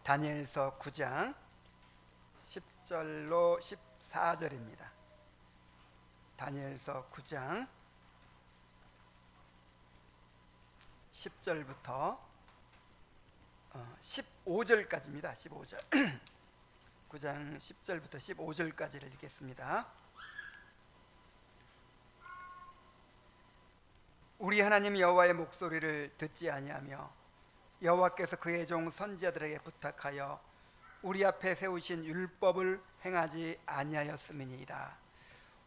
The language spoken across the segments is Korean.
다니엘서 9장 10절로 14절입니다. 다니엘서 9장 10절부터 15절까지입니다. 15절 9장 10절부터 15절까지를 읽겠습니다. 우리 하나님 여호와의 목소리를 듣지 아니하며 여호와께서 그의 종 선지자들에게 부탁하여 우리 앞에 세우신 율법을 행하지 아니하였음이니이다.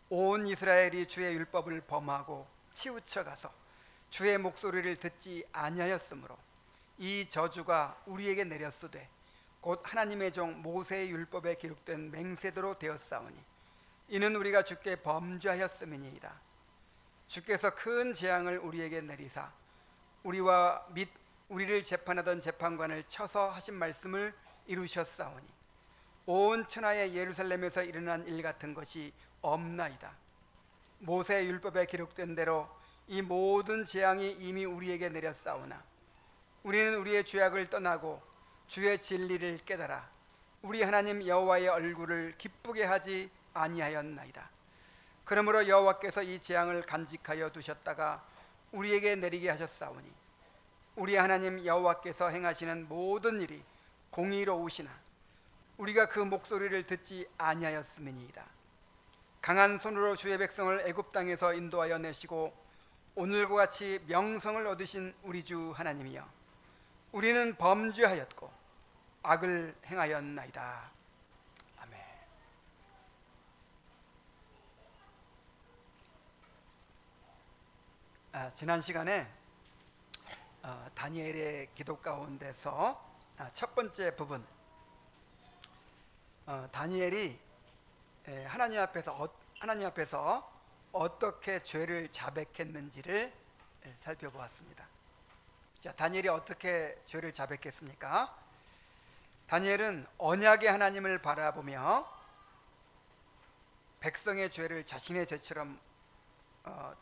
온 이스라엘이 주의 율법을 범하고 치우쳐 가서 주의 목소리를 듣지 아니하였으므로 이 저주가 우리에게 내렸으되 곧 하나님의 종 모세의 율법에 기록된 맹세대로 되었사오니 이는 우리가 주께 범죄하였음이니이다. 주께서 큰 재앙을 우리에게 내리사 우리와 및 우리를 재판하던 재판관을 쳐서 하신 말씀을 이루셨사오니 온 천하의 예루살렘에서 일어난 일 같은 것이 없나이다. 모세의 율법에 기록된 대로 이 모든 재앙이 이미 우리에게 내렸사오나 우리는 우리의 죄악을 떠나고 주의 진리를 깨달아 우리 하나님 여호와의 얼굴을 기쁘게 하지 아니하였나이다. 그러므로 여호와께서 이 재앙을 간직하여 두셨다가 우리에게 내리게 하셨사오니 우리 하나님 여호와께서 행하시는 모든 일이 공의로우시나 우리가 그 목소리를 듣지 아니하였음이니이다. 강한 손으로 주의 백성을 애굽 땅에서 인도하여 내시고 오늘과 같이 명성을 얻으신 우리 주 하나님이여 우리는 범죄하였고 악을 행하였나이다. 아멘. 지난 시간에 다니엘의 기도 가운데서 첫 번째 부분 다니엘이 하나님 앞에서 어떻게 죄를 자백했는지를 살펴보았습니다. 자, 다니엘이 어떻게 죄를 자백했습니까? 다니엘은 언약의 하나님을 바라보며 백성의 죄를 자신의 죄처럼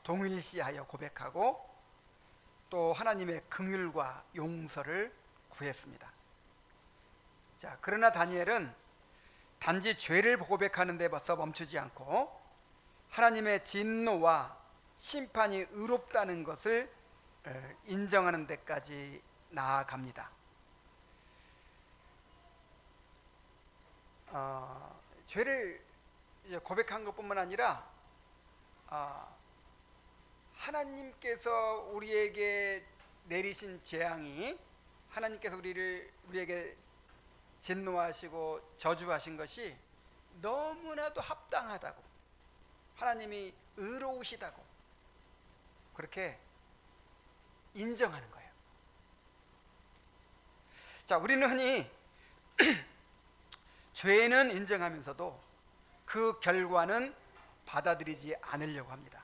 동일시하여 고백하고 또 하나님의 긍휼과 용서를 구했습니다. 자, 그러나 다니엘은 단지 죄를 고백하는 데 벌써 멈추지 않고 하나님의 진노와 심판이 의롭다는 것을 인정하는 데까지 나아갑니다. 죄를 고백한 것뿐만 아니라 하나님께서 우리에게 내리신 재앙이 하나님께서 우리에게 진노하시고 저주하신 것이 너무나도 합당하다고 하나님이 의로우시다고 그렇게 인정하는 거예요. 자, 우리는 흔히 죄는 인정하면서도 그 결과는 받아들이지 않으려고 합니다.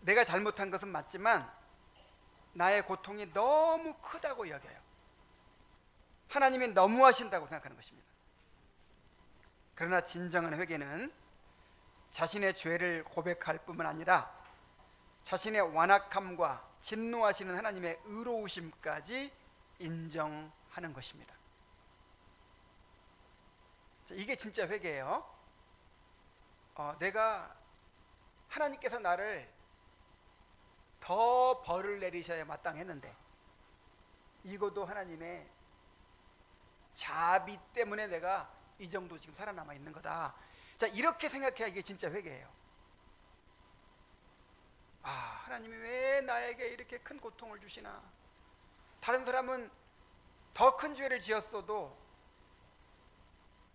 내가 잘못한 것은 맞지만 나의 고통이 너무 크다고 여겨요. 하나님이 너무하신다고 생각하는 것입니다. 그러나 진정한 회개는 자신의 죄를 고백할 뿐만 아니라 자신의 완악함과 진노하시는 하나님의 의로우심까지 인정하는 것입니다. 이게 진짜 회개예요. 내가 하나님께서 나를 더 벌을 내리셔야 마땅했는데 이것도 하나님의 자비 때문에 내가 이 정도 지금 살아남아 있는 거다. 자, 이렇게 생각해야 이게 진짜 회개예요. 하나님이 왜 나에게 이렇게 큰 고통을 주시나? 다른 사람은 더 큰 죄를 지었어도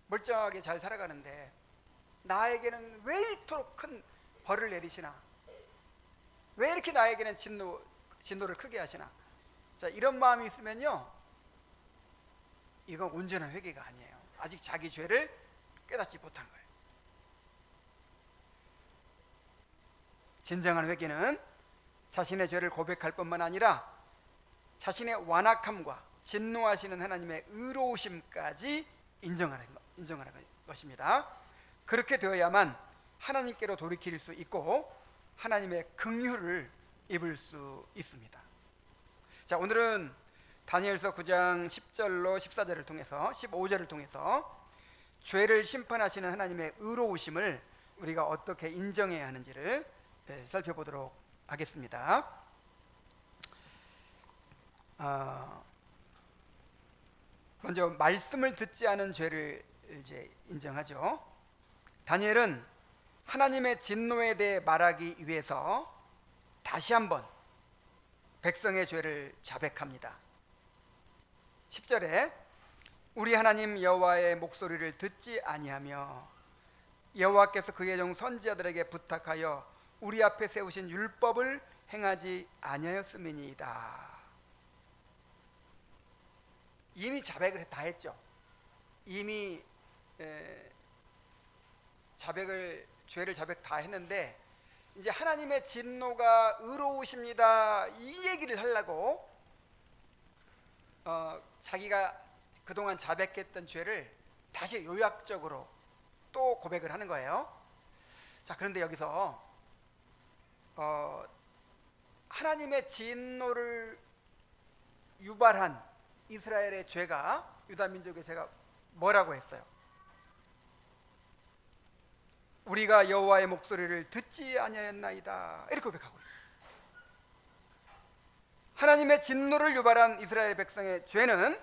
멀쩡하게 잘 살아가는데 나에게는 왜 이토록 큰 벌을 내리시나? 왜 이렇게 나에게는 진노를 크게 하시나? 자, 이런 마음이 있으면요, 이건 온전한 회개가 아니에요. 아직 자기 죄를 깨닫지 못한 거예요. 진정한 회개는 자신의 죄를 고백할 뿐만 아니라 자신의 완악함과 진노하시는 하나님의 의로우심까지 인정하는 것입니다. 그렇게 되어야만 하나님께로 돌이킬 수 있고 하나님의 긍휼을 입을 수 있습니다. 자, 오늘은 다니엘서 9장 10절로 14절을 통해서 15절을 통해서 죄를 심판하시는 하나님의 의로우심을 우리가 어떻게 인정해야 하는지를 살펴보도록 하겠습니다. 먼저 말씀을 듣지 않은 죄를 이제 인정하죠. 다니엘은 하나님의 진노에 대해 말하기 위해서 다시 한번 백성의 죄를 자백합니다. 10절에 우리 하나님 여호와의 목소리를 듣지 아니하며 여호와께서 그의 종 선지자들에게 부탁하여 우리 앞에 세우신 율법을 행하지 아니하였음이니이다. 이미 자백을 다 했죠. 이미 죄를 자백 다 했는데 이제 하나님의 진노가 의로우십니다 이 얘기를 하려고 자기가 그동안 자백했던 죄를 다시 요약적으로 또 고백을 하는 거예요. 자, 그런데 여기서 하나님의 진노를 유발한 이스라엘의 죄가, 유다 민족의 죄가 뭐라고 했어요? 우리가 여호와의 목소리를 듣지 아니하였나이다 이렇게 고백하고 있어요. 하나님의 진노를 유발한 이스라엘 백성의 죄는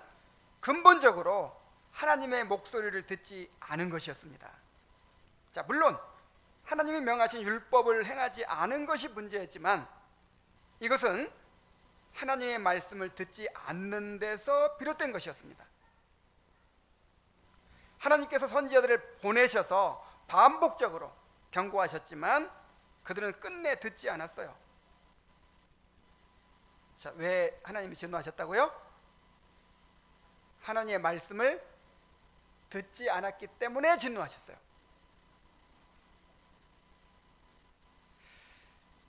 근본적으로 하나님의 목소리를 듣지 않은 것이었습니다. 자, 물론 하나님이 명하신 율법을 행하지 않은 것이 문제였지만 이것은 하나님의 말씀을 듣지 않는 데서 비롯된 것이었습니다. 하나님께서 선지자들을 보내셔서 반복적으로 경고하셨지만 그들은 끝내 듣지 않았어요. 자, 왜 하나님이 진노하셨다고요? 하나님의 말씀을 듣지 않았기 때문에 진노하셨어요.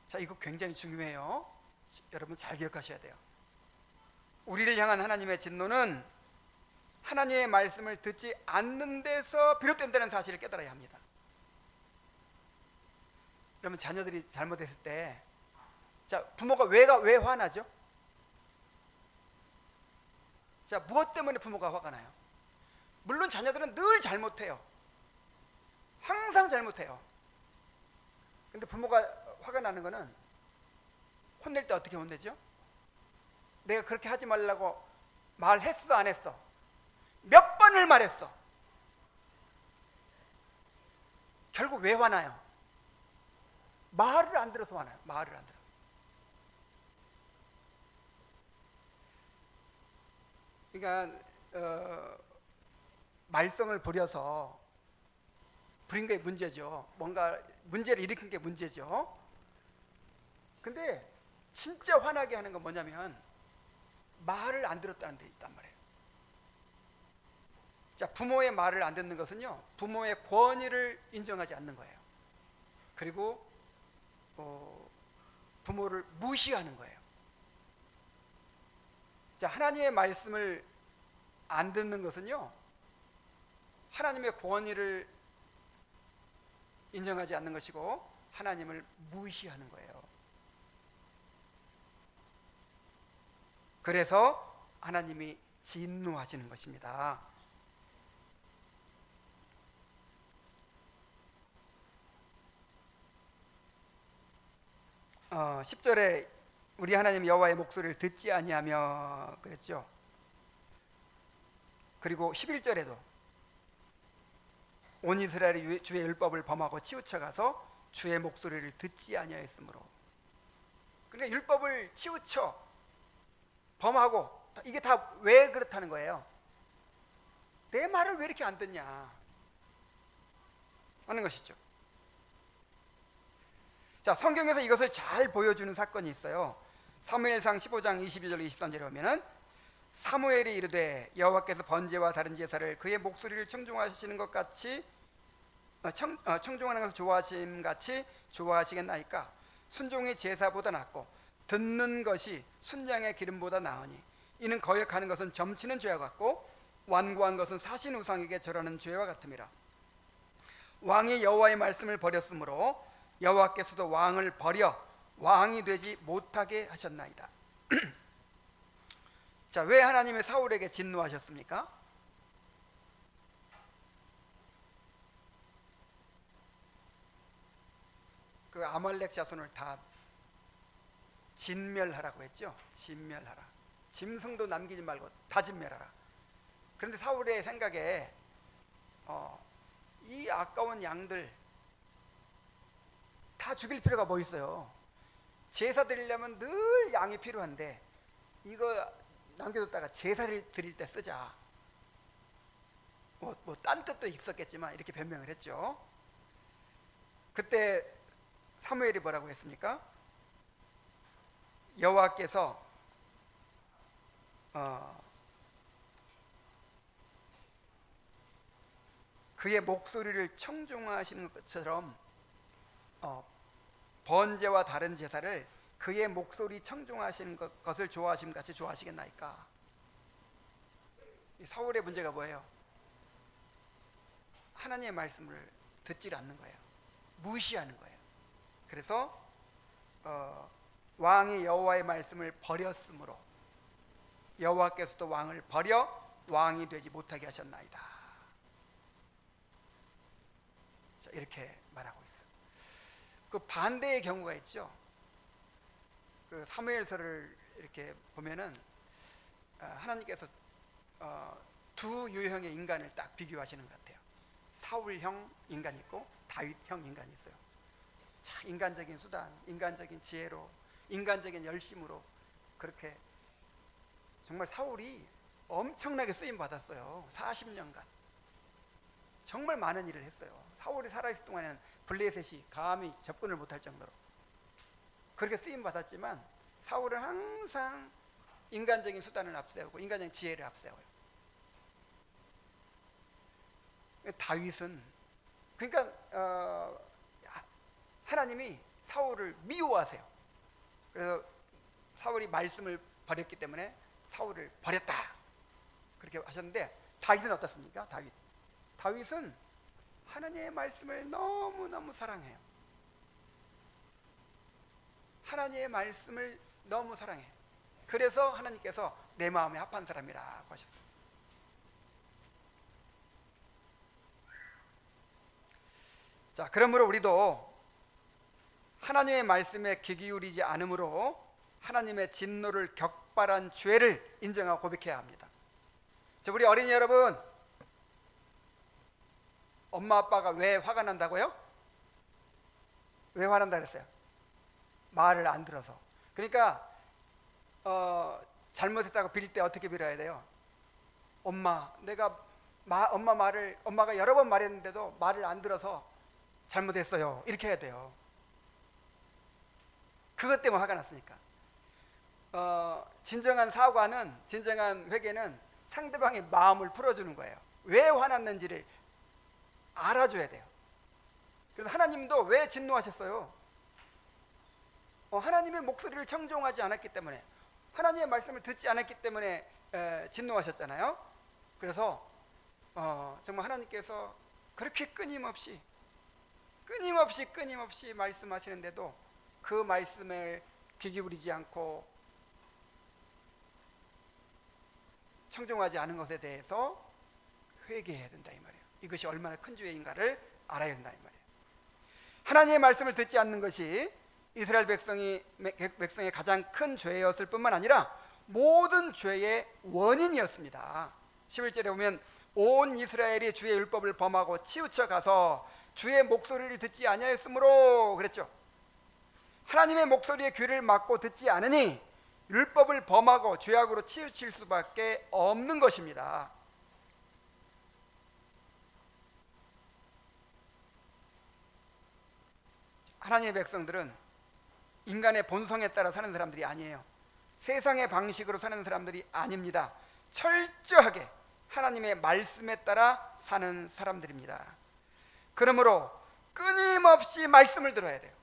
자, 이거 굉장히 중요해요. 여러분 잘 기억하셔야 돼요. 우리를 향한 하나님의 진노는 하나님의 말씀을 듣지 않는 데서 비롯된다는 사실을 깨달아야 합니다. 그러면 자녀들이 잘못했을 때, 자, 부모가 왜 화나죠? 자, 무엇 때문에 부모가 화가 나요? 물론 자녀들은 늘 잘못해요. 항상 잘못해요. 근데 부모가 화가 나는 거는 혼낼 때 어떻게 혼내죠? 내가 그렇게 하지 말라고 말했어 안 했어? 몇 번을 말했어? 결국 왜 화나요? 말을 안 들어서 화나요. 말을 안 들어. 그러니까 말썽을 부려서 부린 게 문제죠. 뭔가 문제를 일으킨 게 문제죠. 근데 진짜 화나게 하는 건 뭐냐면 말을 안 들었다는 데 있단 말이에요. 자, 부모의 말을 안 듣는 것은요, 부모의 권위를 인정하지 않는 거예요. 그리고 부모를 무시하는 거예요. 자, 하나님의 말씀을 안 듣는 것은요, 하나님의 권위를 인정하지 않는 것이고 하나님을 무시하는 거예요. 그래서 하나님이 진노하시는 것입니다. 어, 10절에 우리 하나님 여호와의 목소리를 듣지 아니하며 그랬죠. 그리고 11절에도 온 이스라엘이 주의 율법을 범하고 치우쳐 가서 주의 목소리를 듣지 아니하였으므로. 그러니까 율법을 치우쳐 범하고, 이게 다 왜 그렇다는 거예요? 내 말을 왜 이렇게 안 듣냐 하는 것이죠. 자, 성경에서 이것을 잘 보여주는 사건이 있어요. 사무엘상 15장 22절 23절에 보면은 사무엘이 이르되 여호와께서 번제와 다른 제사를 그의 목소리를 청종하시는 것 같이 청종하는 것을 좋아하심 같이 좋아하시겠나이까? 순종이 제사보다 낫고 듣는 것이 순양의 기름보다 나으니 이는 거역하는 것은 점치는 죄와 같고 완고한 것은 사신 우상에게 절하는 죄와 같음이라. 왕이 여호와의 말씀을 버렸으므로 여호와께서도 왕을 버려 왕이 되지 못하게 하셨나이다. 자, 왜 하나님이 사울에게 진노하셨습니까? 그 아말렉 자손을 다 진멸하라고 했죠. 진멸하라. 짐승도 남기지 말고 다 진멸하라. 그런데 사울의 생각에 이 아까운 양들 다 죽일 필요가 뭐 있어요. 제사 드리려면 늘 양이 필요한데 이거 남겨뒀다가 제사를 드릴 때 쓰자. 뭐 딴 뜻도 있었겠지만 이렇게 변명을 했죠. 그때 사무엘이 뭐라고 했습니까? 여호와께서 그의 목소리를 청중하시는 것처럼 번제와 다른 제사를 그의 목소리 청중하시는 것을 좋아하심 같이 좋아하시겠나이까? 사울의 문제가 뭐예요? 하나님의 말씀을 듣지 않는 거예요. 무시하는 거예요. 그래서 왕이 여호와의 말씀을 버렸으므로 여호와께서도 왕을 버려 왕이 되지 못하게 하셨나이다. 자, 이렇게 말하고 있어요. 그 반대의 경우가 있죠. 그 사무엘서를 이렇게 보면은 하나님께서 두 유형의 인간을 딱 비교하시는 것 같아요. 사울형 인간이 있고 다윗형 인간이 있어요. 자, 인간적인 수단, 인간적인 지혜로, 인간적인 열심으로 그렇게 정말 사울이 엄청나게 쓰임 받았어요. 40년간 정말 많은 일을 했어요. 사울이 살아있을 동안에는 블레셋이 감히 접근을 못할 정도로 그렇게 쓰임 받았지만 사울은 항상 인간적인 수단을 앞세우고 인간적인 지혜를 앞세워요. 다윗은 그러니까 하나님이 사울을 미워하세요. 그래서 사울이 말씀을 버렸기 때문에 사울을 버렸다 그렇게 하셨는데, 다윗은 어떻습니까? 다윗은 하나님의 말씀을 너무너무 사랑해요. 하나님의 말씀을 너무 사랑해. 그래서 하나님께서 내 마음에 합한 사람이라고 하셨어요. 자, 그러므로 우리도 하나님의 말씀에 귀 기울이지 않으므로 하나님의 진노를 격발한 죄를 인정하고 고백해야 합니다. 자, 우리 어린이 여러분, 엄마 아빠가 왜 화가 난다고요? 왜 화난다 그랬어요? 말을 안 들어서. 그러니까 잘못했다고 빌 때 어떻게 빌어야 돼요? 엄마, 엄마가 여러 번 말했는데도 말을 안 들어서 잘못했어요, 이렇게 해야 돼요. 그것 때문에 화가 났으니까. 진정한 사과는, 진정한 회개는 상대방의 마음을 풀어주는 거예요. 왜 화났는지를 알아줘야 돼요. 그래서 하나님도 왜 진노하셨어요? 하나님의 목소리를 청종하지 않았기 때문에, 하나님의 말씀을 듣지 않았기 때문에 진노하셨잖아요. 그래서 정말 하나님께서 그렇게 끊임없이 말씀하시는데도 그 말씀을 귀 기울이지 않고 청종하지 않은 것에 대해서 회개해야 된다 이 말이에요. 이것이 얼마나 큰 죄인가를 알아야 된다 이 말이에요. 하나님의 말씀을 듣지 않는 것이 이스라엘 백성의 가장 큰 죄였을 뿐만 아니라 모든 죄의 원인이었습니다. 11절에 보면 온 이스라엘이 주의 율법을 범하고 치우쳐 가서 주의 목소리를 듣지 아니하였으므로 그랬죠. 하나님의 목소리에 귀를 막고 듣지 않으니 율법을 범하고 죄악으로 치우칠 수밖에 없는 것입니다. 하나님의 백성들은 인간의 본성에 따라 사는 사람들이 아니에요. 세상의 방식으로 사는 사람들이 아닙니다. 철저하게 하나님의 말씀에 따라 사는 사람들입니다. 그러므로 끊임없이 말씀을 들어야 돼요.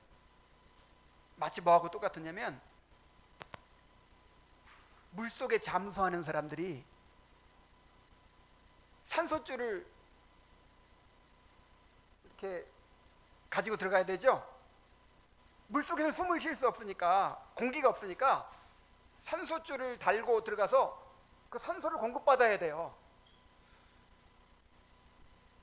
마치 뭐하고 똑같으냐면 물속에 잠수하는 사람들이 산소줄을 이렇게 가지고 들어가야 되죠. 물속에서 숨을 쉴 수 없으니까, 공기가 없으니까 산소줄을 달고 들어가서 그 산소를 공급받아야 돼요.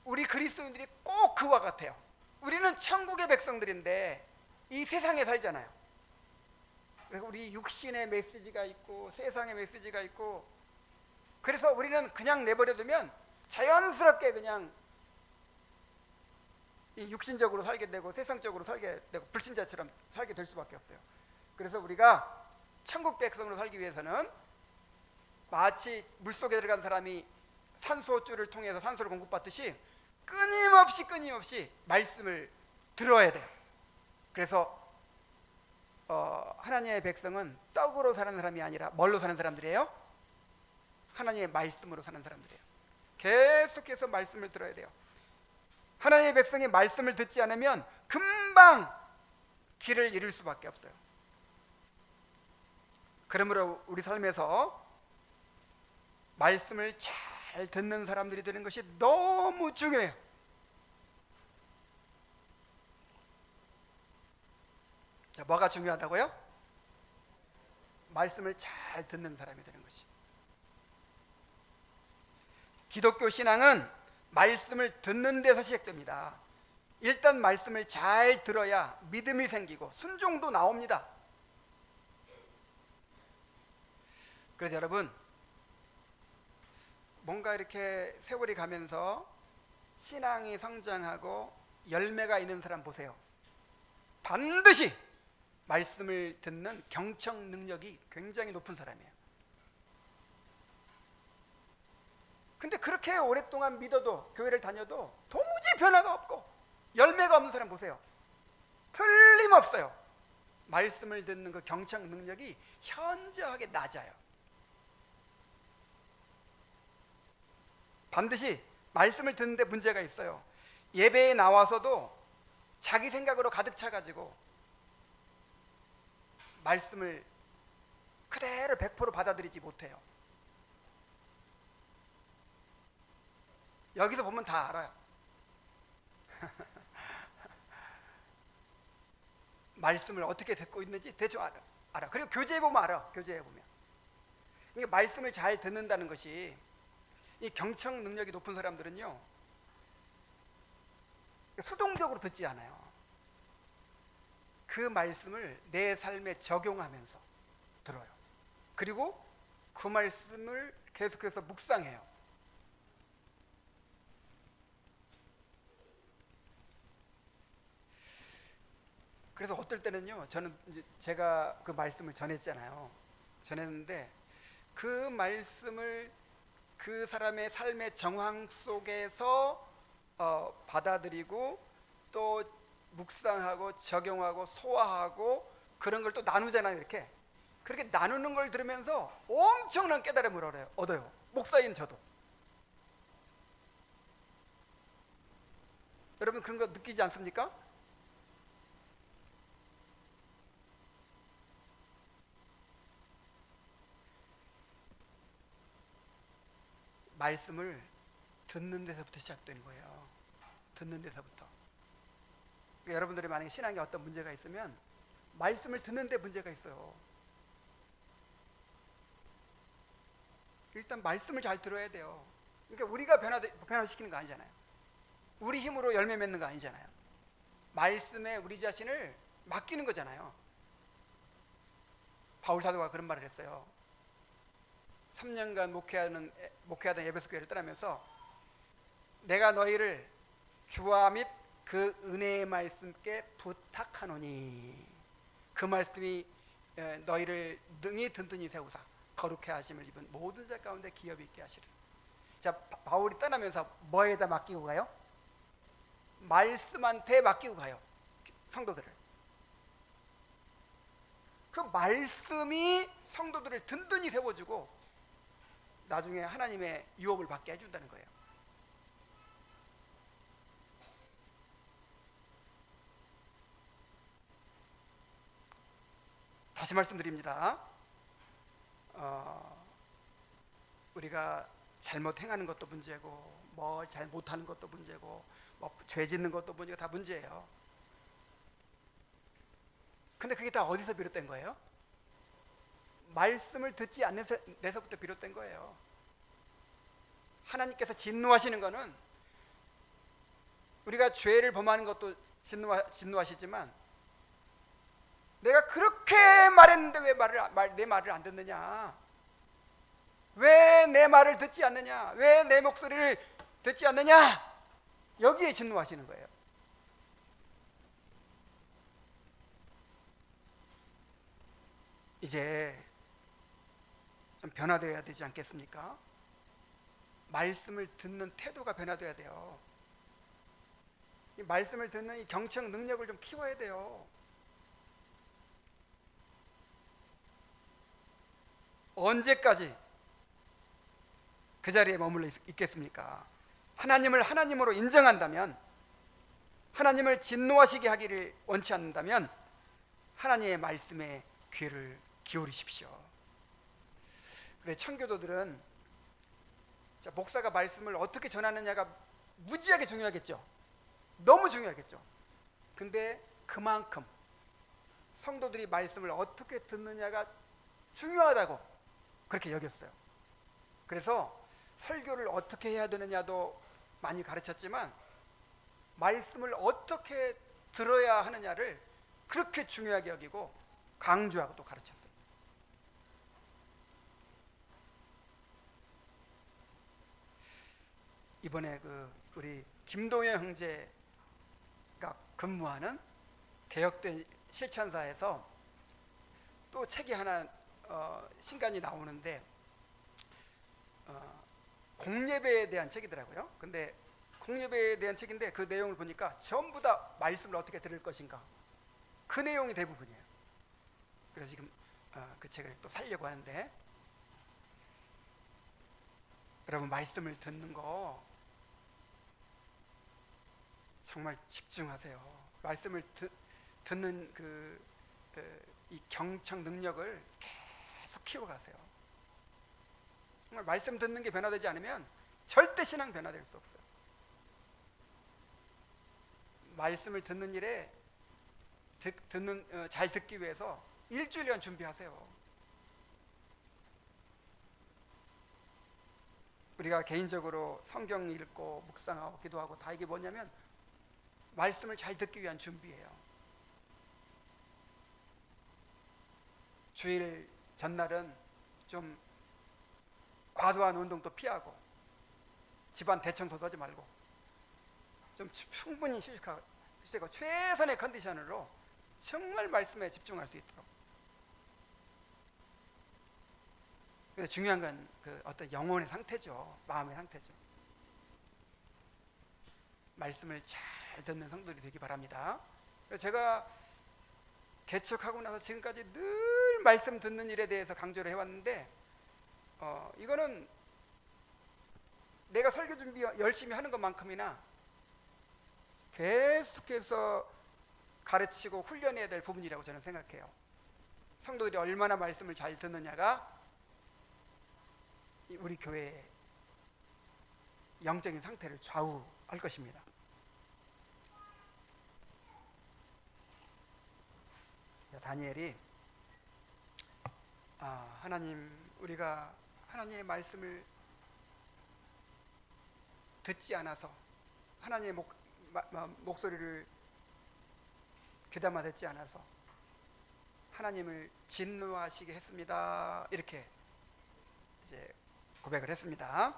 우리 그리스도인들이 꼭 그와 같아요. 우리는 천국의 백성들인데 이 세상에 살잖아요. 그래서 우리 육신의 메시지가 있고 세상의 메시지가 있고, 그래서 우리는 그냥 내버려두면 자연스럽게 그냥 육신적으로 살게 되고 세상적으로 살게 되고 불신자처럼 살게 될 수밖에 없어요. 그래서 우리가 천국 백성으로 살기 위해서는 마치 물속에 들어간 사람이 산소줄을 통해서 산소를 공급받듯이 끊임없이 말씀을 들어야 돼요. 그래서 하나님의 백성은 떡으로 사는 사람이 아니라 뭘로 사는 사람들이에요? 하나님의 말씀으로 사는 사람들이에요. 계속해서 말씀을 들어야 돼요. 하나님의 백성이 말씀을 듣지 않으면 금방 길을 잃을 수밖에 없어요. 그러므로 우리 삶에서 말씀을 잘 듣는 사람들이 되는 것이 너무 중요해요. 자, 뭐가 중요하다고요? 말씀을 잘 듣는 사람이 되는 것이. 기독교 신앙은 말씀을 듣는 데서 시작됩니다. 일단 말씀을 잘 들어야 믿음이 생기고 순종도 나옵니다. 그래서 여러분, 뭔가 이렇게 세월이 가면서 신앙이 성장하고 열매가 있는 사람 보세요. 반드시 말씀을 듣는 경청 능력이 굉장히 높은 사람이에요. 근데 그렇게 오랫동안 믿어도, 교회를 다녀도 도무지 변화가 없고 열매가 없는 사람 보세요. 틀림없어요. 말씀을 듣는 그 경청 능력이 현저하게 낮아요. 반드시 말씀을 듣는데 문제가 있어요. 예배에 나와서도 자기 생각으로 가득 차가지고 말씀을 그대로 100% 받아들이지 못해요. 여기서 보면 다 알아요. 말씀을 어떻게 듣고 있는지 대충 알아. 그리고 교재에 보면 알아. 교재에 보면. 그러니까 말씀을 잘 듣는다는 것이, 이 경청 능력이 높은 사람들은요, 수동적으로 듣지 않아요. 그 말씀을 내 삶에 적용하면서 들어요. 그리고 그 말씀을 계속해서 묵상해요. 그래서 어떨 때는요, 저는 이제 제가 그 말씀을 전했잖아요. 전했는데 그 말씀을 그 사람의 삶의 정황 속에서 받아들이고 또 묵상하고 적용하고 소화하고 그런 걸 또 나누잖아요. 이렇게 그렇게 나누는 걸 들으면서 엄청난 깨달음을 얻어요. 목사인 저도. 여러분 그런 거 느끼지 않습니까? 말씀을 듣는 데서부터 시작되는 거예요. 듣는 데서부터. 그러니까 여러분들이 만약에 신앙에 어떤 문제가 있으면 말씀을 듣는 데 문제가 있어요. 일단 말씀을 잘 들어야 돼요. 그러니까 우리가 변화시키는 거 아니잖아요. 우리 힘으로 열매 맺는 거 아니잖아요. 말씀에 우리 자신을 맡기는 거잖아요. 바울 사도가 그런 말을 했어요. 3년간 목회하던 에베소 교회를 떠나면서 내가 너희를 주와 및 그 은혜의 말씀께 부탁하노니 그 말씀이 너희를 능히 든든히 세우사 거룩해 하심을 입은 모든 자 가운데 기업이 있게 하시리라. 자, 바울이 떠나면서 뭐에다 맡기고 가요? 말씀한테 맡기고 가요. 성도들을. 그 말씀이 성도들을 든든히 세워주고 나중에 하나님의 유업을 받게 해준다는 거예요. 다시 말씀드립니다. 우리가 잘못 행하는 것도 문제고 뭐 잘 못하는 것도 문제고 뭐 죄 짓는 것도 문제고 다 문제예요. 근데 그게 다 어디서 비롯된 거예요? 말씀을 듣지 않는 데서부터 비롯된 거예요. 하나님께서 진노하시는 것은 우리가 죄를 범하는 것도 진노하시지만 내가 그렇게 말했는데 왜 내 말을 안 듣느냐, 왜 내 말을 듣지 않느냐, 왜 내 목소리를 듣지 않느냐, 여기에 진노하시는 거예요. 이제 좀 변화되어야 되지 않겠습니까? 말씀을 듣는 태도가 변화되어야 돼요. 이 말씀을 듣는 이 경청 능력을 좀 키워야 돼요. 언제까지 그 자리에 머물러 있겠습니까? 하나님을 하나님으로 인정한다면, 하나님을 진노하시게 하기를 원치 않는다면 하나님의 말씀에 귀를 기울이십시오. 그래, 청교도들은 목사가 말씀을 어떻게 전하느냐가 무지하게 중요하겠죠. 너무 중요하겠죠. 근데 그만큼 성도들이 말씀을 어떻게 듣느냐가 중요하다고 그렇게 여겼어요. 그래서 설교를 어떻게 해야 되느냐도 많이 가르쳤지만 말씀을 어떻게 들어야 하느냐를 그렇게 중요하게 여기고 강조하고 또 가르쳤어요. 이번에 우리 김동현 형제가 근무하는 개혁된 실천사에서 또 책이 하나 신간이 나오는데 공예배에 대한 책이더라고요. 근데 공예배에 대한 책인데 그 내용을 보니까 전부 다 말씀을 어떻게 들을 것인가, 그 내용이 대부분이에요. 그래서 지금 그 책을 또 살려고 하는데, 여러분 말씀을 듣는 거 정말 집중하세요. 말씀을 듣는 이 경청 능력을 계속 키워가세요. 정말 말씀 듣는 게 변화되지 않으면 절대 신앙 변화될 수 없어요. 말씀을 듣는 일에 잘 듣기 위해서 일주일간 준비하세요. 우리가 개인적으로 성경 읽고 묵상하고 기도하고 다 이게 뭐냐면 말씀을 잘 듣기 위한 준비예요. 주일 전날은 좀 과도한 운동도 피하고 집안 대청소도 하지 말고 좀 충분히 휴식하고 최선의 컨디션으로 정말 말씀에 집중할 수 있도록. 그래서 중요한 건 어떤 영혼의 상태죠. 마음의 상태죠. 말씀을 잘 듣는 성도들이 되기 바랍니다. 제가 개척하고 나서 지금까지 늘 말씀 듣는 일에 대해서 강조를 해왔는데 이거는 내가 설교 준비 열심히 하는 것만큼이나 계속해서 가르치고 훈련해야 될 부분이라고 저는 생각해요. 성도들이 얼마나 말씀을 잘 듣느냐가 우리 교회의 영적인 상태를 좌우할 것입니다. 다니엘이 하나님, 우리가 하나님의 말씀을 듣지 않아서 하나님의 목소리를 귀담아 듣지 않아서 하나님을 진노하시게 했습니다. 이렇게 이제 고백을 했습니다.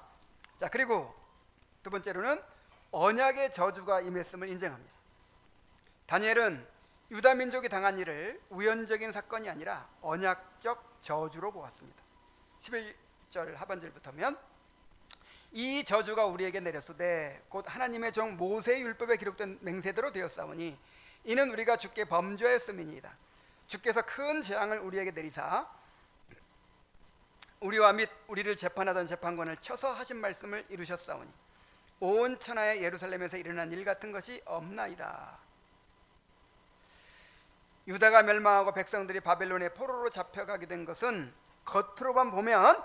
자, 그리고 두 번째로는 언약의 저주가 임했음을 인정합니다. 다니엘은 유다 민족이 당한 일을 우연적인 사건이 아니라 언약적 저주로 보았습니다. 11절 하반절부터면 이 저주가 우리에게 내렸으되 곧 하나님의 종 모세의 율법에 기록된 맹세대로 되었사오니 이는 우리가 주께 범죄하였음이니이다. 주께서 큰 재앙을 우리에게 내리사 우리와 및 우리를 재판하던 재판관을 쳐서 하신 말씀을 이루셨사오니 온 천하의 예루살렘에서 일어난 일 같은 것이 없나이다. 유다가 멸망하고 백성들이 바벨론의 포로로 잡혀가게 된 것은 겉으로만 보면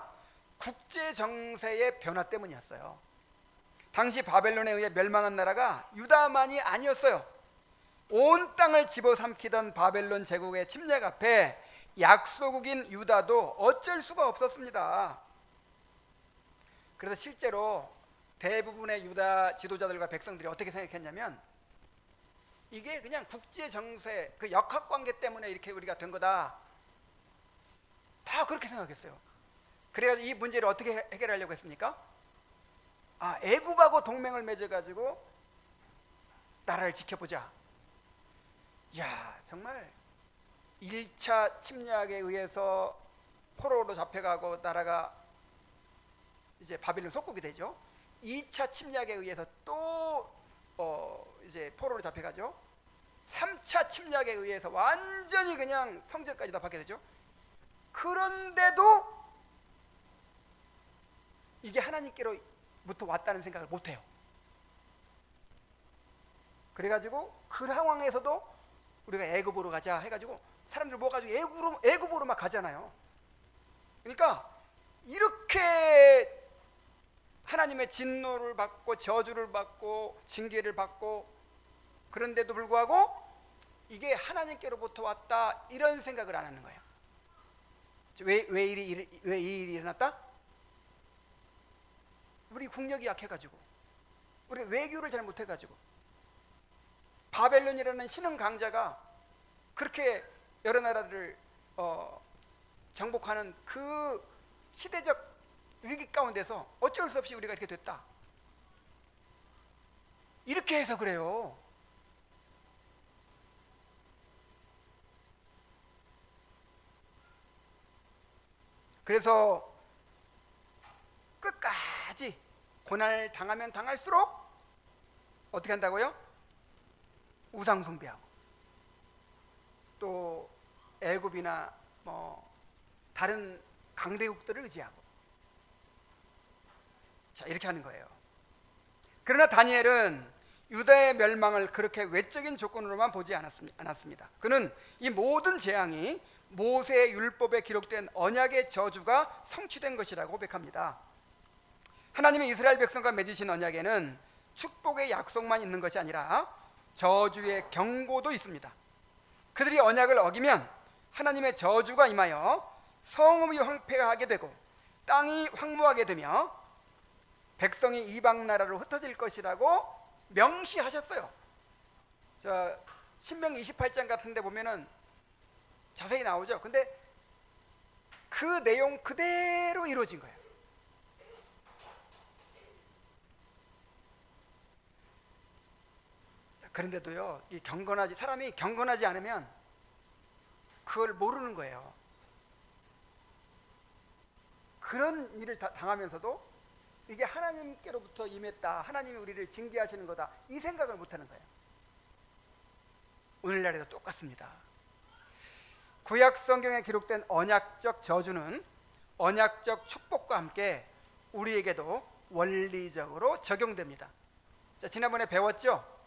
국제 정세의 변화 때문이었어요. 당시 바벨론에 의해 멸망한 나라가 유다만이 아니었어요. 온 땅을 집어삼키던 바벨론 제국의 침략 앞에 약소국인 유다도 어쩔 수가 없었습니다. 그래서 실제로 대부분의 유다 지도자들과 백성들이 어떻게 생각했냐면 이게 그냥 국제 정세, 그 역학관계 때문에 이렇게 우리가 된 거다. 다 그렇게 생각했어요. 그래서 이 문제를 어떻게 해결하려고 했습니까? 애굽하고 동맹을 맺어가지고 나라를 지켜보자. 야, 정말 1차 침략에 의해서 포로로 잡혀가고 나라가 이제 바빌론 속국이 되죠. 2차 침략에 의해서 또 이제 포로로 잡혀가죠. 3차 침략에 의해서 완전히 그냥 성전까지 다 받게 되죠. 그런데도 이게 하나님께로부터 왔다는 생각을 못해요. 그래가지고 그 상황에서도 우리가 애굽으로 가자 해가지고 사람들 모아가지고 애굽으로 막 가잖아요. 그러니까 이렇게 하나님의 진노를 받고 저주를 받고 징계를 받고 그런데도 불구하고 이게 하나님께로부터 왔다 이런 생각을 안 하는 거예요. 왜 이 일이 일어났다? 우리 국력이 약해가지고 우리 외교를 잘 못해가지고 바벨론이라는 신흥 강자가 그렇게 여러 나라들을 정복하는 그 시대적 위기 가운데서 어쩔 수 없이 우리가 이렇게 됐다. 이렇게 해서 그래요. 그래서 끝까지 고난을 당하면 당할수록 어떻게 한다고요? 우상 숭배하고 또 애굽이나 다른 강대국들을 의지하고 자 이렇게 하는 거예요. 그러나 다니엘은 유다의 멸망을 그렇게 외적인 조건으로만 보지 않았습니다. 그는 이 모든 재앙이 모세의 율법에 기록된 언약의 저주가 성취된 것이라고 고백합니다. 하나님의 이스라엘 백성과 맺으신 언약에는 축복의 약속만 있는 것이 아니라 저주의 경고도 있습니다. 그들이 언약을 어기면 하나님의 저주가 임하여 성읍이 황폐하게 되고 땅이 황무하게 되며 백성이 이방 나라로 흩어질 것이라고 명시하셨어요. 신명기 28장 같은 데 보면은 자세히 나오죠. 근데 그 내용 그대로 이루어진 거예요. 그런데도요, 사람이 경건하지 않으면 그걸 모르는 거예요. 그런 일을 당하면서도 이게 하나님께로부터 임했다, 하나님이 우리를 징계하시는 거다, 이 생각을 못하는 거예요. 오늘날에도 똑같습니다. 구약 성경에 기록된 언약적 저주는 언약적 축복과 함께 우리에게도 원리적으로 적용됩니다. 자, 지난번에 배웠죠?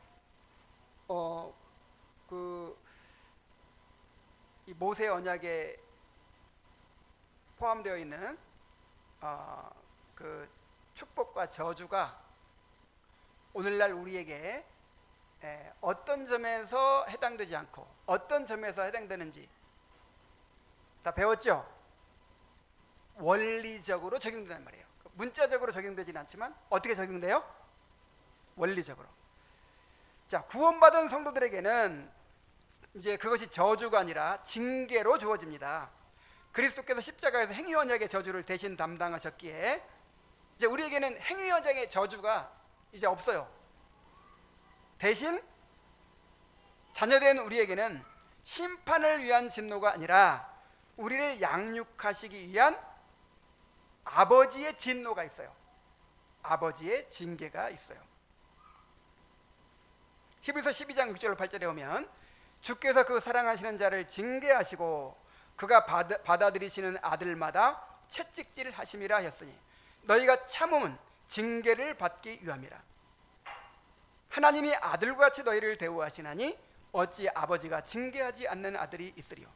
이 모세 언약에 포함되어 있는 그 축복과 저주가 오늘날 우리에게 어떤 점에서 해당되지 않고 어떤 점에서 해당되는지 다 배웠죠? 원리적으로 적용된단 말이에요. 문자적으로 적용되지는 않지만 어떻게 적용돼요? 원리적으로. 자, 구원받은 성도들에게는 이제 그것이 저주가 아니라 징계로 주어집니다. 그리스도께서 십자가에서 행위 언약의 저주를 대신 담당하셨기에 이제 우리에게는 행위 언약의 저주가 이제 없어요. 대신 자녀된 우리에게는 심판을 위한 진노가 아니라 우리를 양육하시기 위한 아버지의 진노가 있어요. 아버지의 징계가 있어요. 히브리서 12장 6절 8절에 오면 주께서 그 사랑하시는 자를 징계하시고 그가 받아들이시는 아들마다 채찍질 하심이라 하였으니 너희가 참음은 징계를 받기 위함이라. 하나님이 아들같이 너희를 대우하시나니 어찌 아버지가 징계하지 않는 아들이 있으리요.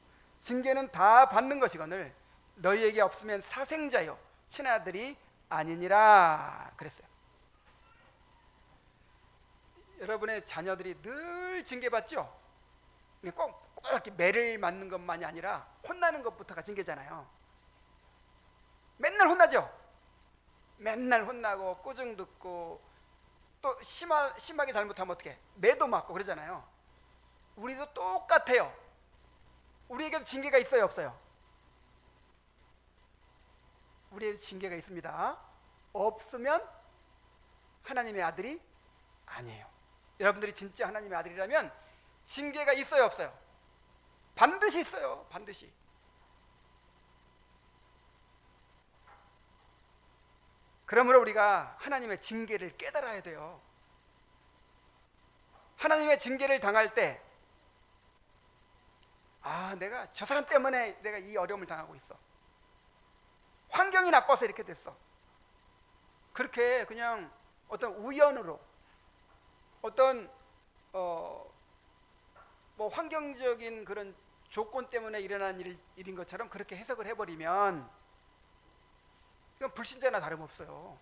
징계는 다 받는 것이거늘 너희에게 없으면 사생자요 친아들이 아니니라 그랬어요. 여러분의 자녀들이 늘 징계받죠? 꼭 이렇게 매를 맞는 것만이 아니라 혼나는 것부터가 징계잖아요. 맨날 혼나죠. 맨날 혼나고 꾸중 듣고 또 심하게 잘못하면 어떻게 매도 맞고 그러잖아요. 우리도 똑같아요. 우리에게도 징계가 있어요, 없어요? 우리에게 징계가 있습니다. 없으면 하나님의 아들이 아니에요. 여러분들이 진짜 하나님의 아들이라면 징계가 있어요, 없어요? 반드시 있어요. 반드시. 그러므로 우리가 하나님의 징계를 깨달아야 돼요. 하나님의 징계를 당할 때, 내가 저 사람 때문에 내가 이 어려움을 당하고 있어. 환경이 나빠서 이렇게 됐어. 그렇게 그냥 어떤 우연으로 어떤 뭐 환경적인 그런 조건 때문에 일어난 일인 것처럼 그렇게 해석을 해버리면 이건 불신자나 다름없어요.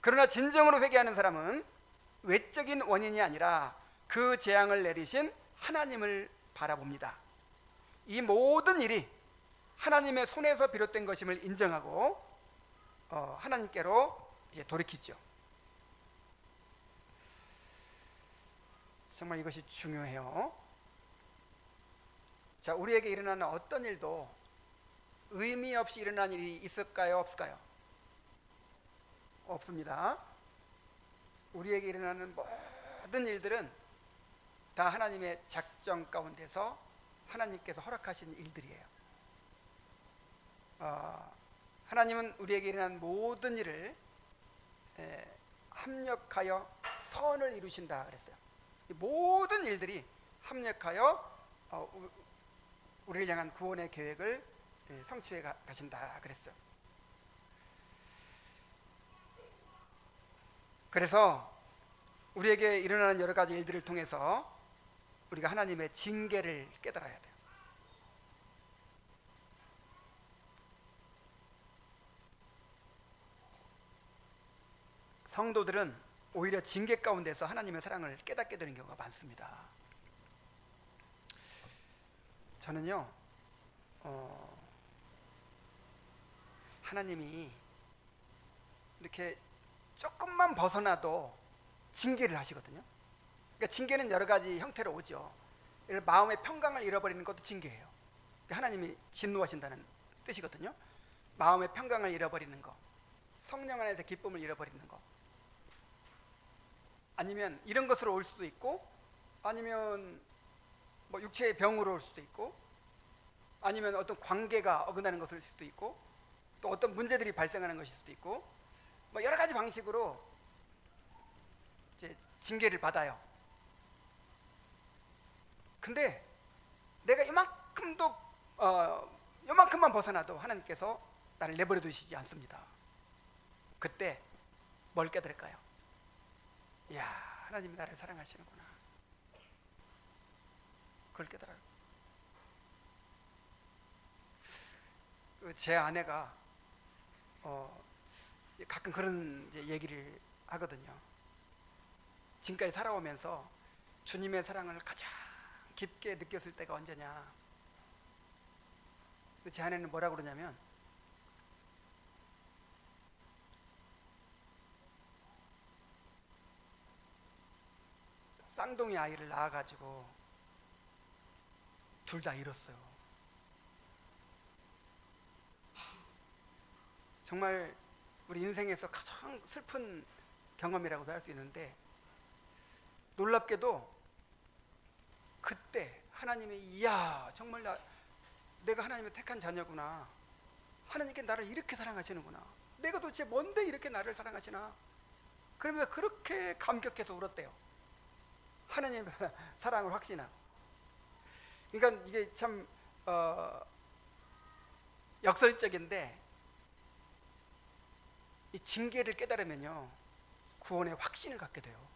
그러나 진정으로 회개하는 사람은 외적인 원인이 아니라 그 재앙을 내리신 하나님을 바라봅니다. 이 모든 일이 하나님의 손에서 비롯된 것임을 인정하고 하나님께로 이제 돌이키죠. 정말 이것이 중요해요. 자, 우리에게 일어나는 어떤 일도 의미 없이 일어난 일이 있을까요, 없을까요? 없습니다. 우리에게 일어나는 모든 일들은 다 하나님의 작정 가운데서 하나님께서 허락하신 일들이에요. 하나님은 우리에게 일어난 모든 일을 합력하여 선을 이루신다 그랬어요. 모든 일들이 합력하여 우리를 향한 구원의 계획을 성취해 가신다 그랬어요. 그래서 우리에게 일어나는 여러 가지 일들을 통해서 우리가 하나님의 징계를 깨달아야 돼요. 성도들은 오히려 징계 가운데서 하나님의 사랑을 깨닫게 되는 경우가 많습니다. 저는요, 하나님이 이렇게 조금만 벗어나도 징계를 하시거든요. 그러니까 징계는 여러 가지 형태로 오죠. 마음의 평강을 잃어버리는 것도 징계예요. 하나님이 진노하신다는 뜻이거든요. 마음의 평강을 잃어버리는 것, 성령 안에서 기쁨을 잃어버리는 것, 아니면 이런 것으로 올 수도 있고, 아니면 뭐 육체의 병으로 올 수도 있고, 아니면 어떤 관계가 어긋나는 것일 수도 있고, 또 어떤 문제들이 발생하는 것일 수도 있고, 뭐 여러 가지 방식으로 이제 징계를 받아요. 근데 내가 요만큼만 벗어나도 하나님께서 나를 내버려 두시지 않습니다. 그때 뭘 깨달을까요? 이야, 하나님이 나를 사랑하시는구나. 그걸 깨달아요. 제 아내가 가끔 그런 얘기를 하거든요. 지금까지 살아오면서 주님의 사랑을 가장 깊게 느꼈을 때가 언제냐. 제 아내는 뭐라고 그러냐면, 쌍둥이 아이를 낳아가지고 둘 다 잃었어요. 정말 우리 인생에서 가장 슬픈 경험이라고도 할 수 있는데, 놀랍게도 그때 하나님이 이야, 정말 내가 하나님의 택한 자녀구나. 하나님께 나를 이렇게 사랑하시는구나. 내가 도대체 뭔데 이렇게 나를 사랑하시나. 그러면서 그렇게 감격해서 울었대요. 하나님의 사랑을 확신하고. 그러니까 이게 참 역설적인데, 이 징계를 깨달으면요, 구원의 확신을 갖게 돼요.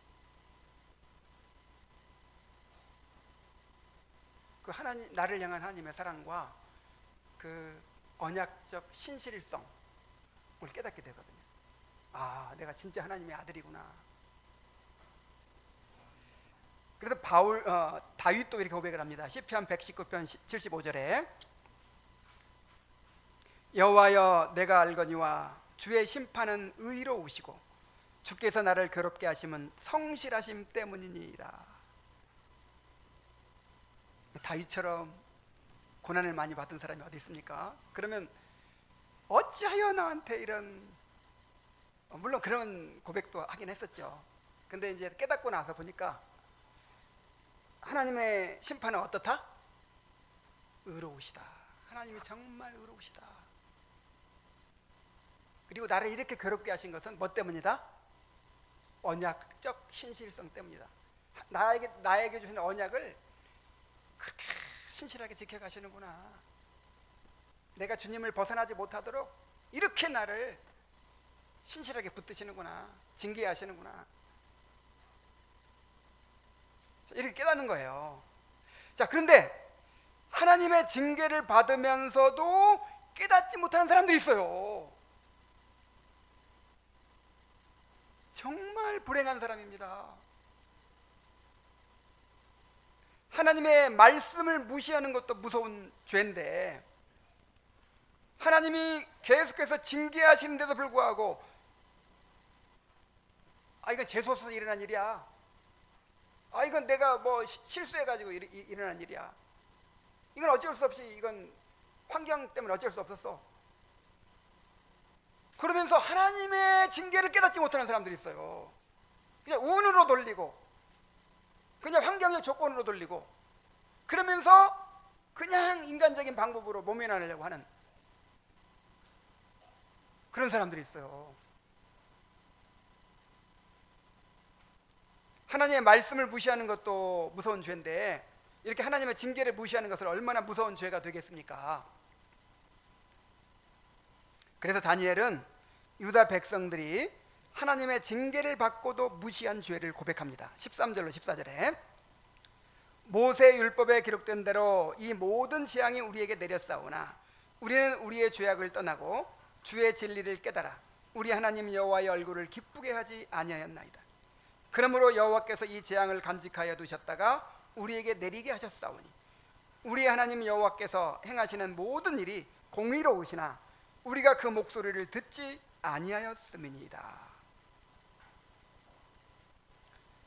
그 하나님, 나를 향한 하나님의 사랑과 그 언약적 신실성을 깨닫게 되거든요. 아, 내가 진짜 하나님의 아들이구나. 그래서 다윗도 이렇게 고백을 합니다. 시편 119편 75절에 여호와여 내가 알거니와 주의 심판은 의로우시고 주께서 나를 괴롭게 하심은 성실하심 때문이니이다. 다윗처럼 고난을 많이 받은 사람이 어디 있습니까? 그러면 어찌하여 나한테 이런, 물론 그런 고백도 하긴 했었죠. 근데 이제 깨닫고 나서 보니까 하나님의 심판은 어떻다? 의로우시다. 하나님이 정말 의로우시다. 그리고 나를 이렇게 괴롭게 하신 것은 뭐 때문이다? 언약적 신실성 때문이다. 나에게 주신 언약을 그렇게 신실하게 지켜가시는구나. 내가 주님을 벗어나지 못하도록 이렇게 나를 신실하게 붙드시는구나. 징계하시는구나. 이렇게 깨닫는 거예요. 자, 그런데 하나님의 징계를 받으면서도 깨닫지 못하는 사람도 있어요. 정말 불행한 사람입니다. 하나님의 말씀을 무시하는 것도 무서운 죄인데 하나님이 계속해서 징계하시는데도 불구하고 이건 재수 없어서 일어난 일이야. 이건 내가 뭐 실수해가지고 일어난 일이야. 이건 어쩔 수 없이, 이건 환경 때문에 어쩔 수 없었어. 그러면서 하나님의 징계를 깨닫지 못하는 사람들이 있어요. 그냥 운으로 돌리고 그냥 환경의 조건으로 돌리고 그러면서 그냥 인간적인 방법으로 모면하려고 하는 그런 사람들이 있어요. 하나님의 말씀을 무시하는 것도 무서운 죄인데 이렇게 하나님의 징계를 무시하는 것은 얼마나 무서운 죄가 되겠습니까? 그래서 다니엘은 유다 백성들이 하나님의 징계를 받고도 무시한 죄를 고백합니다. 13절로 14절에 모세 율법에 기록된 대로 이 모든 재앙이 우리에게 내렸사오나 우리는 우리의 죄악을 떠나고 주의 진리를 깨달아 우리 하나님 여호와의 얼굴을 기쁘게 하지 아니하였나이다. 그러므로 여호와께서 이 재앙을 간직하여 두셨다가 우리에게 내리게 하셨사오니 우리 하나님 여호와께서 행하시는 모든 일이 공의로우시나 우리가 그 목소리를 듣지 아니하였음이니이다.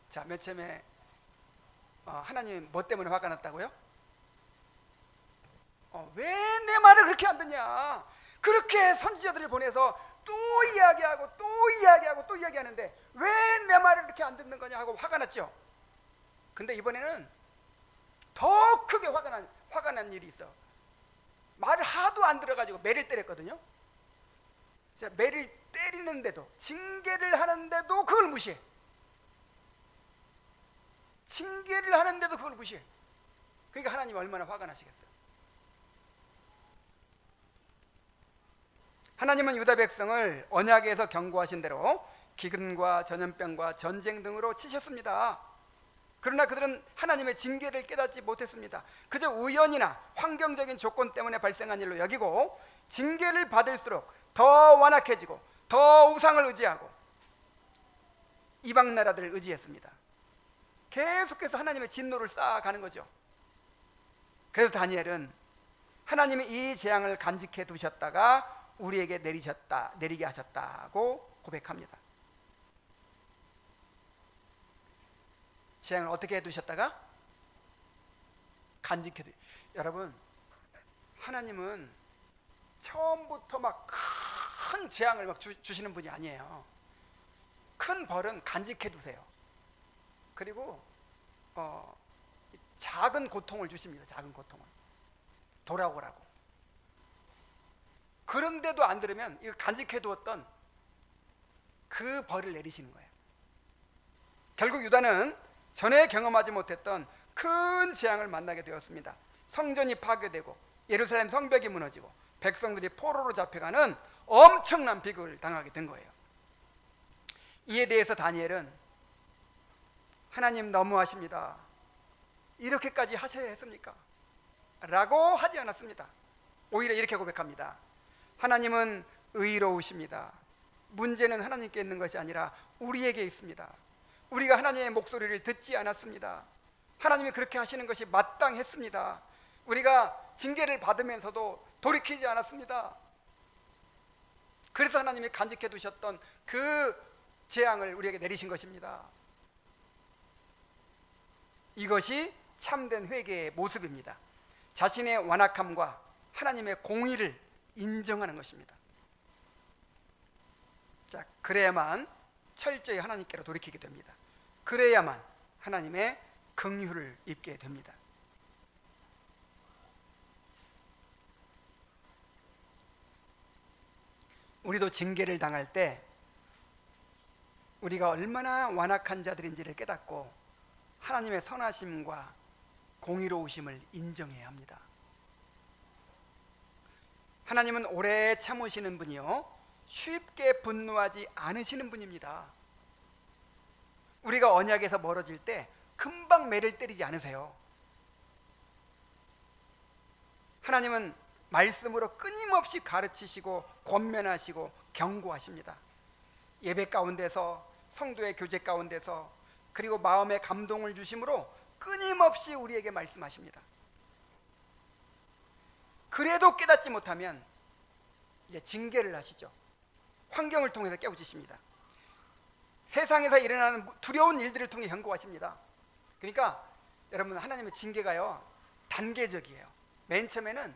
자, 맨 처음에 하나님 뭐 때문에 화가 났다고요? 왜 내 말을 그렇게 안 듣냐? 그렇게 선지자들을 보내서 또 이야기하고 또 이야기하고 또 이야기하는데 왜 내 말을 이렇게 안 듣는 거냐 하고 화가 났죠. 근데 이번에는 더 크게 화가 난 일이 있어. 말을 하도 안 들어가지고 매를 때렸거든요. 자, 매를 때리는데도, 징계를 하는데도 그걸 무시해. 징계를 하는데도 그걸 무시해. 그러니까 하나님 얼마나 화가 나시겠어요. 하나님은 유다 백성을 언약에서 경고하신 대로 기근과 전염병과 전쟁 등으로 치셨습니다. 그러나 그들은 하나님의 징계를 깨닫지 못했습니다. 그저 우연이나 환경적인 조건 때문에 발생한 일로 여기고 징계를 받을수록 더 완악해지고 더 우상을 의지하고 이방 나라들을 의지했습니다. 계속해서 하나님의 진노를 쌓아가는 거죠. 그래서 다니엘은 하나님이 이 재앙을 간직해 두셨다가 우리에게 내리게 하셨다고 고백합니다. 재앙을 어떻게 해두셨다가? 간직해 여러분, 하나님은 처음부터 막 큰 재앙을 막 주시는 분이 아니에요. 큰 벌은 간직해 두세요. 그리고 작은 고통을 주십니다. 작은 고통을 돌아오라고. 그런데도 안 들으면 이걸 간직해 두었던 그 벌을 내리시는 거예요. 결국 유다는 전에 경험하지 못했던 큰 재앙을 만나게 되었습니다. 성전이 파괴되고 예루살렘 성벽이 무너지고 백성들이 포로로 잡혀가는 엄청난 비극을 당하게 된 거예요. 이에 대해서 다니엘은 하나님 너무하십니다. 이렇게까지 하셔야 했습니까? 라고 하지 않았습니다. 오히려 이렇게 고백합니다. 하나님은 의로우십니다. 문제는 하나님께 있는 것이 아니라 우리에게 있습니다. 우리가 하나님의 목소리를 듣지 않았습니다. 하나님이 그렇게 하시는 것이 마땅했습니다. 우리가 징계를 받으면서도 돌이키지 않았습니다. 그래서 하나님이 간직해 두셨던 그 재앙을 우리에게 내리신 것입니다. 이것이 참된 회개의 모습입니다. 자신의 완악함과 하나님의 공의를 인정하는 것입니다. 자, 그래야만 철저히 하나님께로 돌이키게 됩니다. 그래야만 하나님의 긍휼을 입게 됩니다. 우리도 징계를 당할 때 우리가 얼마나 완악한 자들인지를 깨닫고 하나님의 선하심과 공의로우심을 인정해야 합니다. 하나님은 오래 참으시는 분이요, 쉽게 분노하지 않으시는 분입니다. 우리가 언약에서 멀어질 때 금방 매를 때리지 않으세요. 하나님은 말씀으로 끊임없이 가르치시고 권면하시고 경고하십니다. 예배 가운데서, 성도의 교제 가운데서, 그리고 마음의 감동을 주심으로 끊임없이 우리에게 말씀하십니다. 그래도 깨닫지 못하면 이제 징계를 하시죠. 환경을 통해서 깨우치십니다. 세상에서 일어나는 두려운 일들을 통해 경고하십니다. 그러니까 여러분, 하나님의 징계가요, 단계적이에요. 맨 처음에는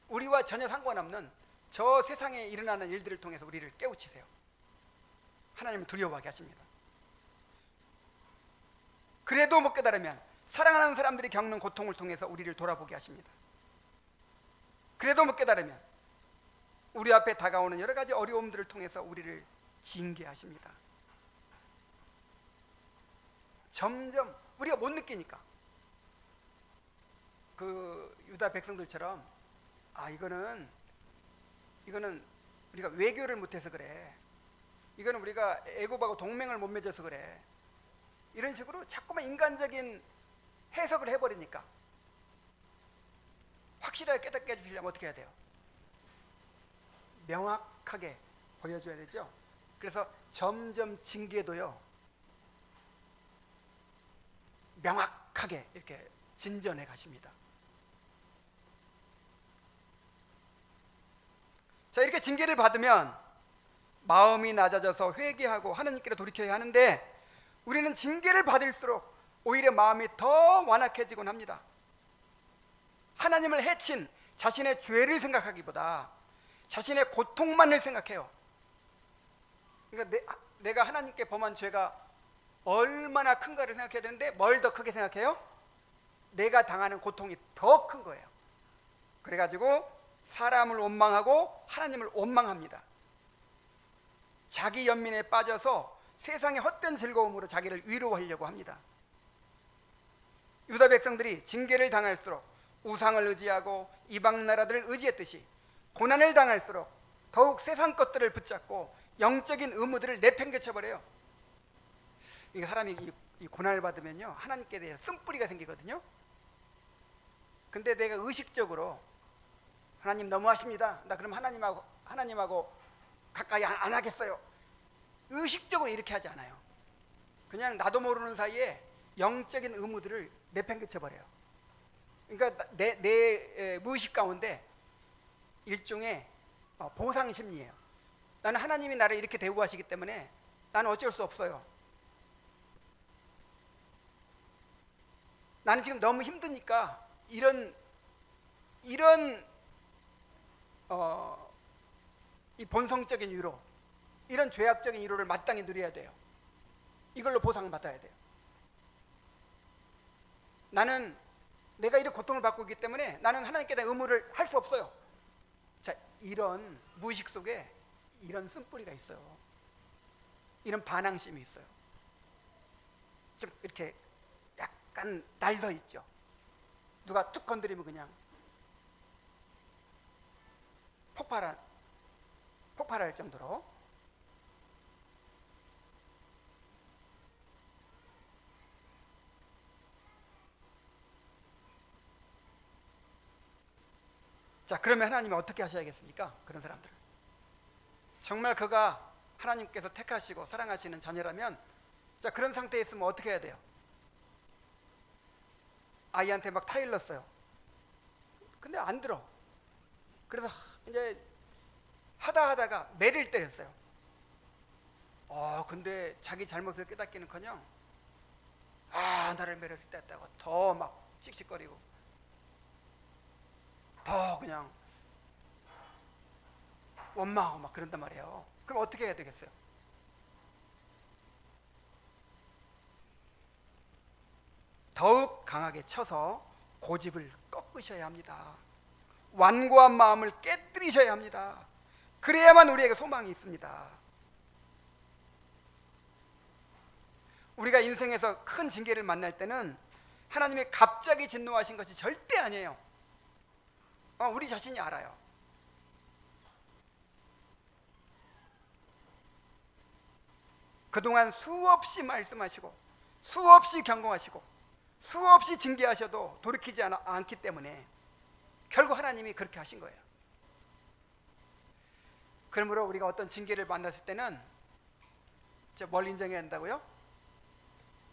우리와 전혀 상관없는 저 세상에 일어나는 일들을 통해서 우리를 깨우치세요. 하나님은 두려워하게 하십니다. 그래도 못 깨달으면 사랑하는 사람들이 겪는 고통을 통해서 우리를 돌아보게 하십니다. 그래도 못 깨달으면 우리 앞에 다가오는 여러 가지 어려움들을 통해서 우리를 징계하십니다. 점점 우리가 못 느끼니까, 그 유다 백성들처럼 이거는 우리가 외교를 못해서 그래, 이거는 우리가 애굽하고 동맹을 못 맺어서 그래, 이런 식으로 자꾸만 인간적인 해석을 해버리니까 확실하게 깨닫게 해주시려면 어떻게 해야 돼요? 명확하게 보여줘야 되죠. 그래서 점점 징계도요, 명확하게 이렇게 진전해 가십니다. 자, 이렇게 징계를 받으면 마음이 낮아져서 회개하고 하나님께로 돌이켜야 하는데, 우리는 징계를 받을수록 오히려 마음이 더 완악해지곤 합니다. 하나님을 해친 자신의 죄를 생각하기보다 자신의 고통만을 생각해요. 그러니까 내가 하나님께 범한 죄가 얼마나 큰가를 생각해야 되는데, 뭘 더 크게 생각해요? 내가 당하는 고통이 더 큰 거예요. 그래가지고 사람을 원망하고 하나님을 원망합니다. 자기 연민에 빠져서 세상의 헛된 즐거움으로 자기를 위로하려고 합니다. 유다 백성들이 징계를 당할수록 우상을 의지하고 이방 나라들을 의지했듯이 고난을 당할수록 더욱 세상 것들을 붙잡고 영적인 의무들을 내팽개쳐버려요. 이게 사람이 이 고난을 받으면요, 하나님께 대해 쓴뿌리가 생기거든요. 근데 내가 의식적으로 하나님 너무하십니다, 나 그럼 하나님하고 가까이 안 하겠어요, 의식적으로 이렇게 하지 않아요. 그냥 나도 모르는 사이에 영적인 의무들을 내팽개쳐버려요. 그러니까 내 무의식 가운데 일종의 보상 심리예요. 나는 하나님이 나를 이렇게 대우하시기 때문에 나는 어쩔 수 없어요. 나는 지금 너무 힘드니까 이런 이 본성적인 위로, 이런 죄악적인 위로를 마땅히 누려야 돼요. 이걸로 보상을 받아야 돼요. 나는 내가 이런 고통을 받고 있기 때문에 나는 하나님께 대한 의무를 할 수 없어요. 자, 이런 무의식 속에 이런 쓴뿌리가 있어요. 이런 반항심이 있어요. 좀 이렇게 약간 날서 있죠. 누가 툭 건드리면 그냥 폭발할 정도로. 자, 그러면 하나님이 어떻게 하셔야겠습니까? 그런 사람들을 정말 그가 하나님께서 택하시고 사랑하시는 자녀라면, 자, 그런 상태에 있으면 어떻게 해야 돼요? 아이한테 막 타일렀어요. 근데 안 들어. 그래서 이제 하다가 매를 때렸어요. 근데 자기 잘못을 깨닫기는커녕 나를 매를 때렸다고 더 막 씩씩거리고 더 그냥 원망하고 막 그런단 말이에요. 그럼 어떻게 해야 되겠어요? 더욱 강하게 쳐서 고집을 꺾으셔야 합니다. 완고한 마음을 깨뜨리셔야 합니다. 그래야만 우리에게 소망이 있습니다. 우리가 인생에서 큰 징계를 만날 때는 하나님이 갑자기 진노하신 것이 절대 아니에요. 우리 자신이 알아요. 그동안 수없이 말씀하시고 수없이 경고하시고 수없이 징계하셔도 돌이키지 않기 때문에 결국 하나님이 그렇게 하신 거예요. 그러므로 우리가 어떤 징계를 만났을 때는 뭘 인정해야 한다고요?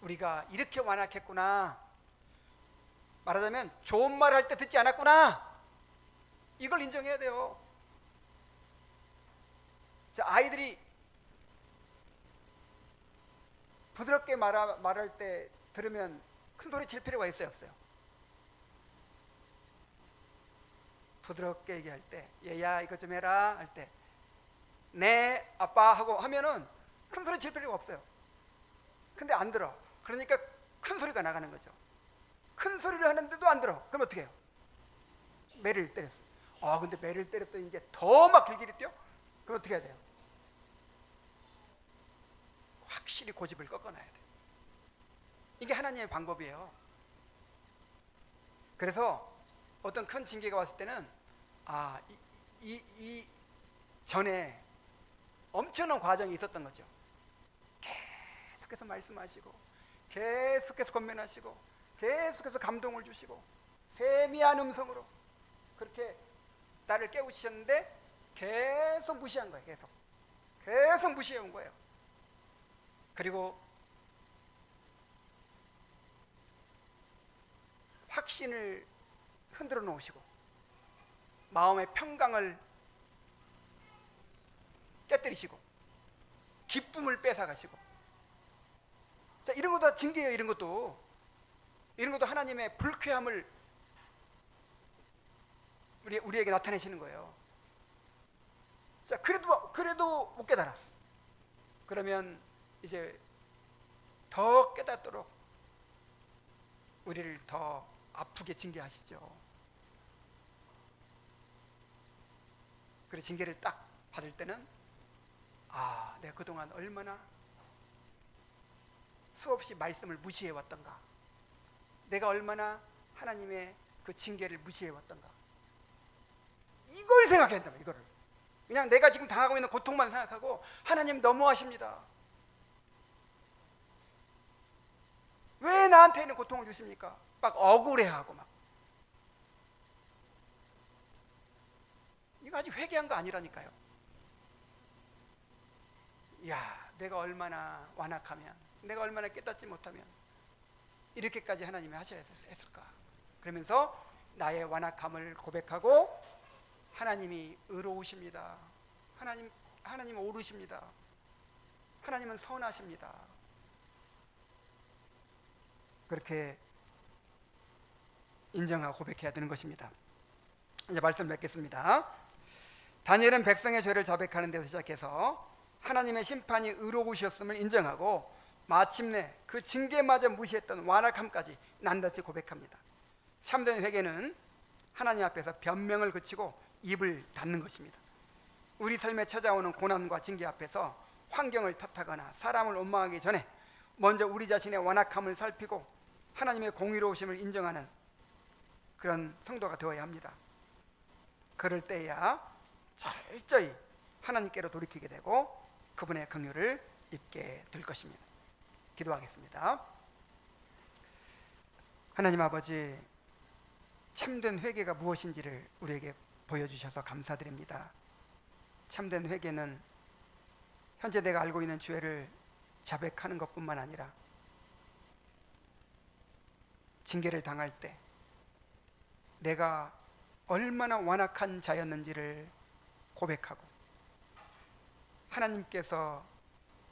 우리가 이렇게 완악했구나, 말하자면 좋은 말 할 때 듣지 않았구나, 이걸 인정해야 돼요. 아이들이 부드럽게 말할 때 들으면 큰 소리 칠 필요가 있어요, 없어요? 부드럽게 얘기할 때, 얘야 이것 좀 해라 할 때, 네 아빠 하고 하면은 큰 소리 칠 필요가 없어요. 근데 안 들어. 그러니까 큰 소리가 나가는 거죠. 큰 소리를 하는데도 안 들어. 그럼 어떻게 해요? 매를 때렸어. 근데 매를 때렸더니 이제 더 막 길길이 뛰어? 그럼 어떻게 해야 돼요? 확실히 고집을 꺾어놔야 돼. 이게 하나님의 방법이에요. 그래서 어떤 큰 징계가 왔을 때는 이 전에 엄청난 과정이 있었던 거죠. 계속해서 말씀하시고 계속해서 권면하시고 계속해서 감동을 주시고 세미한 음성으로 그렇게 나를 깨우치셨는데 계속 무시한 거예요. 계속 무시해 온 거예요. 그리고 확신을 흔들어 놓으시고 마음의 평강을 깨뜨리시고 기쁨을 뺏어가시고, 자, 이런 것도 징계예요. 이런 것도 하나님의 불쾌함을 우리에게 나타내시는 거예요. 자, 그래도 못 깨달아. 그러면 이제 더 깨닫도록 우리를 더 아프게 징계하시죠. 그래서 징계를 딱 받을 때는 내가 그동안 얼마나 수없이 말씀을 무시해 왔던가, 내가 얼마나 하나님의 그 징계를 무시해 왔던가, 이걸 생각해야 된다. 이거를 그냥 내가 지금 당하고 있는 고통만 생각하고 하나님 너무하십니다. 왜 나한테 있는 고통을 주십니까? 막 억울해하고 막. 이거 아직 회개한 거 아니라니까요. 내가 얼마나 완악하면, 내가 얼마나 깨닫지 못하면 이렇게까지 하나님이 하셔야 했을까. 그러면서 나의 완악함을 고백하고 하나님이 의로우십니다. 하나님은 옳으십니다. 하나님은 선하십니다. 그렇게 인정하고 고백해야 되는 것입니다. 이제 말씀 맺겠습니다. 다니엘은 백성의 죄를 자백하는 데서 시작해서 하나님의 심판이 의로우셨음을 인정하고 마침내 그 징계마저 무시했던 완악함까지 난낱이 고백합니다. 참된 회개는 하나님 앞에서 변명을 그치고 입을 닫는 것입니다. 우리 삶에 찾아오는 고난과 징계 앞에서 환경을 탓하거나 사람을 원망하기 전에 먼저 우리 자신의 완악함을 살피고 하나님의 공의로우심을 인정하는 그런 성도가 되어야 합니다. 그럴 때야 철저히 하나님께로 돌이키게 되고 그분의 긍휼을 입게 될 것입니다. 기도하겠습니다. 하나님 아버지, 참된 회개가 무엇인지를 우리에게 보여주셔서 감사드립니다. 참된 회개는 현재 내가 알고 있는 죄를 자백하는 것뿐만 아니라 징계를 당할 때 내가 얼마나 완악한 자였는지를 고백하고 하나님께서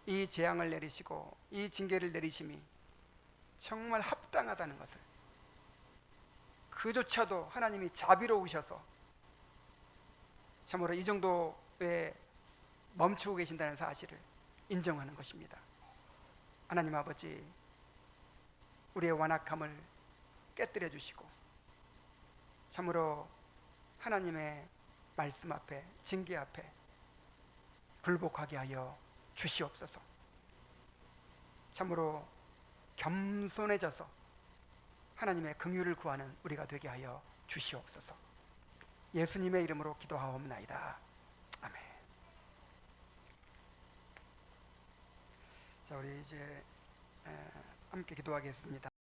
이 재앙을 내리시고 이 징계를 내리심이 정말 합당하다는 것을, 그조차도 하나님이 자비로우셔서 참으로 이 정도에 멈추고 계신다는 사실을 인정하는 것입니다. 하나님 아버지, 우리의 완악함을 깨뜨려 주시고 참으로 하나님의 말씀 앞에, 징계 앞에 굴복하게 하여 주시옵소서. 참으로 겸손해져서 하나님의 긍휼을 구하는 우리가 되게 하여 주시옵소서. 예수님의 이름으로 기도하옵나이다. 아멘. 자, 우리 이제 함께 기도하겠습니다.